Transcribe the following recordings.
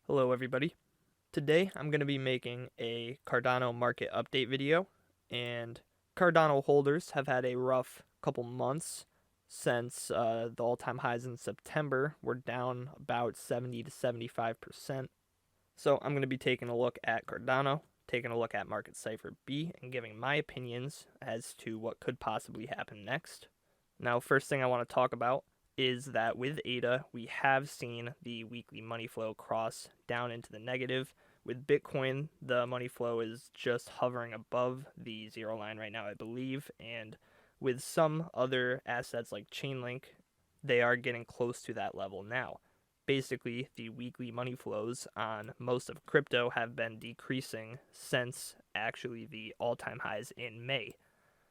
Hello everybody. Today I'm going to be making a Cardano market update video, and Cardano holders have had a rough couple months since the all-time highs in September were down about 70 to 75%. So I'm going to be taking a look at Cardano, taking a look at Market Cipher B, and giving my opinions as to what could possibly happen next. Now, first thing I want to talk about is that with ADA, we have seen the weekly money flow cross down into the negative. With Bitcoin, the money flow is just hovering above the zero line right now, I believe. And with some other assets like Chainlink, they are getting close to that level now. Basically, the weekly money flows on most of crypto have been decreasing since actually the all-time highs in May.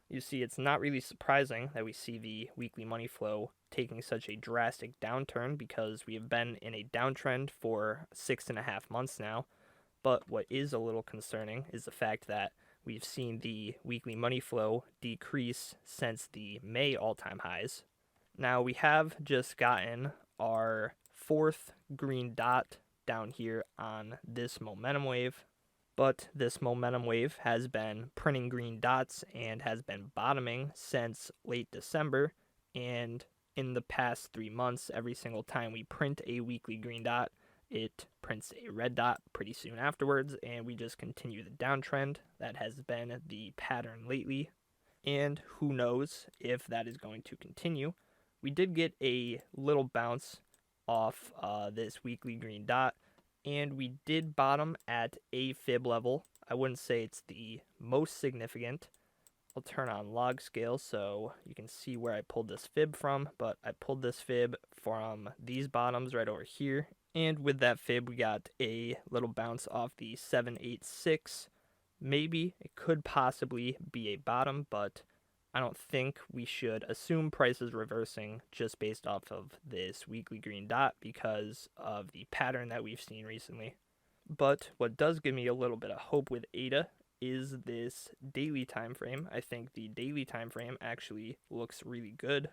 You see, it's not really surprising that we see the weekly money flow taking such a drastic downturn because we have been in a downtrend for 6.5 months now. But what is a little concerning is the fact that we've seen the weekly money flow decrease since the May all-time highs. Now, we have just gotten our fourth green dot down here on this momentum wave. But this momentum wave has been printing green dots and has been bottoming since late December. And in the past 3 months, every single time we print a weekly green dot, it prints a red dot pretty soon afterwards, and we just continue the downtrend. That has been the pattern lately, and who knows if that is going to continue. We did get a little bounce off this weekly green dot, and we did bottom at a fib level. I wouldn't say it's the most significant. I'll turn on log scale so you can see where I pulled this fib from, but I pulled this fib from these bottoms right over here, and with that fib we got a little bounce off the 786. Maybe it could possibly be a bottom, but I don't think we should assume prices reversing just based off of this weekly green dot because of the pattern that we've seen recently. But what does give me a little bit of hope with ADA is this daily time frame. I think the daily time frame actually looks really good.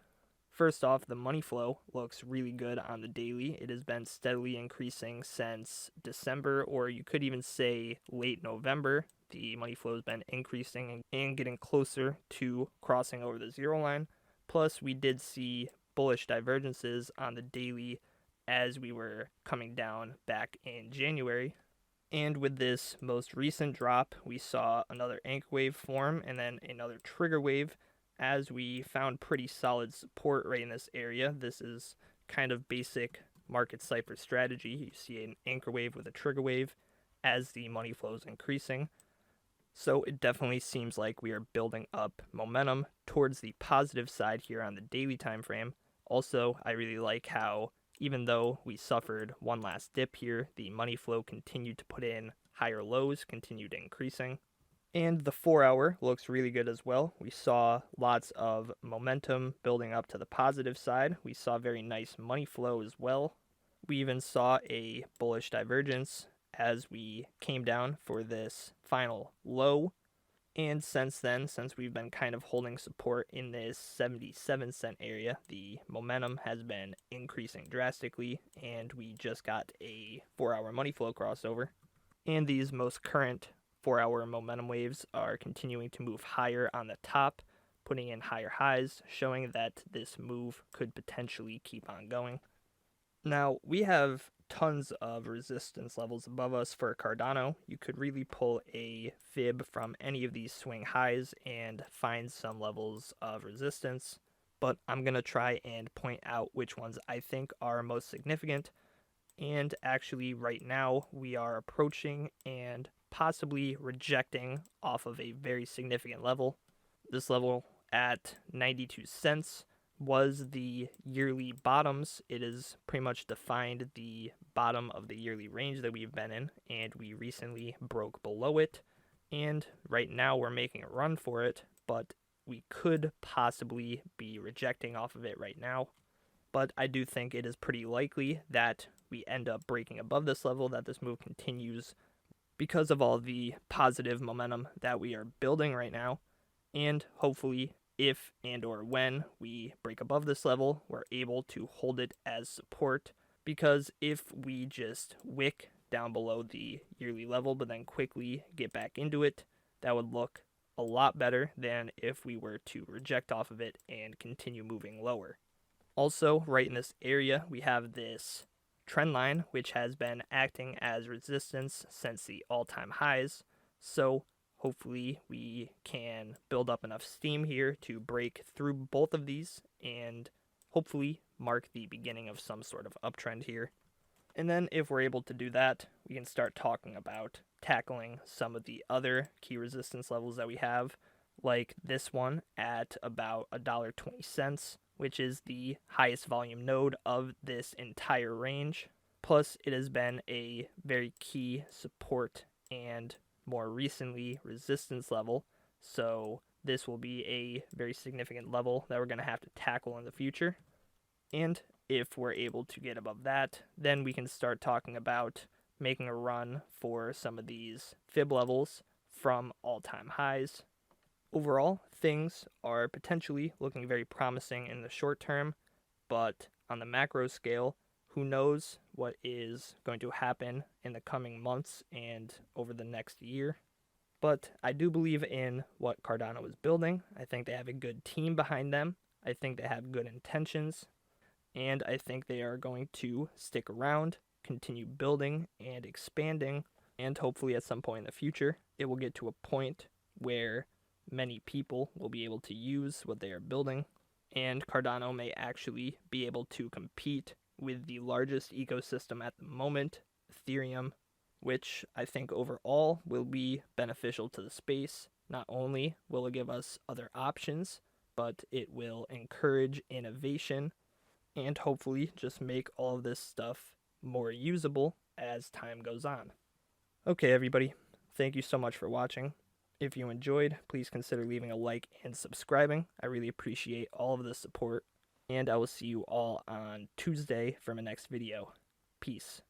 First off, the money flow looks really good on the daily. It has been steadily increasing since December, or you could even say late November. The money flow has been increasing and getting closer to crossing over the zero line. Plus, we did see bullish divergences on the daily as we were coming down back in January. And with this most recent drop, we saw another anchor wave form and then another trigger wave as we found pretty solid support right in this area. This is kind of basic market cipher strategy. You see an anchor wave with a trigger wave as the money flow is increasing. So it definitely seems like we are building up momentum towards the positive side here on the daily time frame. Also, I really like how even though we suffered one last dip here, the money flow continued to put in higher lows, continued increasing. And the 4-hour looks really good as well. We saw lots of momentum building up to the positive side. We saw very nice money flow as well. We even saw a bullish divergence as we came down for this final low. And since then, since we've been kind of holding support in this 77-cent area, the momentum has been increasing drastically, and we just got a 4-hour money flow crossover. And these most current 4-hour momentum waves are continuing to move higher on the top, putting in higher highs, showing that this move could potentially keep on going. Now, we have tons of resistance levels above us for Cardano. You could really pull a fib from any of these swing highs and find some levels of resistance, but I'm going to try and point out which ones I think are most significant. And actually, right now, we are approaching and possibly rejecting off of a very significant level. This level at 92 cents was the yearly bottoms. It has pretty much defined the bottom of the yearly range that we've been in, and we recently broke below it. And right now we're making a run for it, but we could possibly be rejecting off of it right now. But I do think it is pretty likely that we end up breaking above this level, that this move continues because of all the positive momentum that we are building right now. And hopefully, if and or when we break above this level, we're able to hold it as support, because if we just wick down below the yearly level, but then quickly get back into it, that would look a lot better than if we were to reject off of it and continue moving lower. Also, right in this area, we have this trend line, which has been acting as resistance since the all-time highs. So hopefully we can build up enough steam here to break through both of these and hopefully mark the beginning of some sort of uptrend here. And then if we're able to do that, we can start talking about tackling some of the other key resistance levels that we have, like this one at about $1.20, which is the highest volume node of this entire range. Plus, it has been a very key support and more recently resistance level, so this will be a very significant level that we're going to have to tackle in the future. And if we're able to get above that, then we can start talking about making a run for some of these fib levels from all-time highs. Overall, things are potentially looking very promising in the short term, but on the macro scale, who knows what is going to happen in the coming months and over the next year. But I do believe in what Cardano is building. I think they have a good team behind them. I think they have good intentions. And I think they are going to stick around, continue building and expanding, and hopefully at some point in the future, it will get to a point where many people will be able to use what they are building, and Cardano may actually be able to compete with the largest ecosystem at the moment, Ethereum, which I think overall will be beneficial to the space. Not only will it give us other options, but it will encourage innovation and hopefully just make all of this stuff more usable as time goes on. Okay, everybody, thank you so much for watching. If you enjoyed, please consider leaving a like and subscribing. I really appreciate all of the support, and I will see you all on Tuesday for my next video. Peace.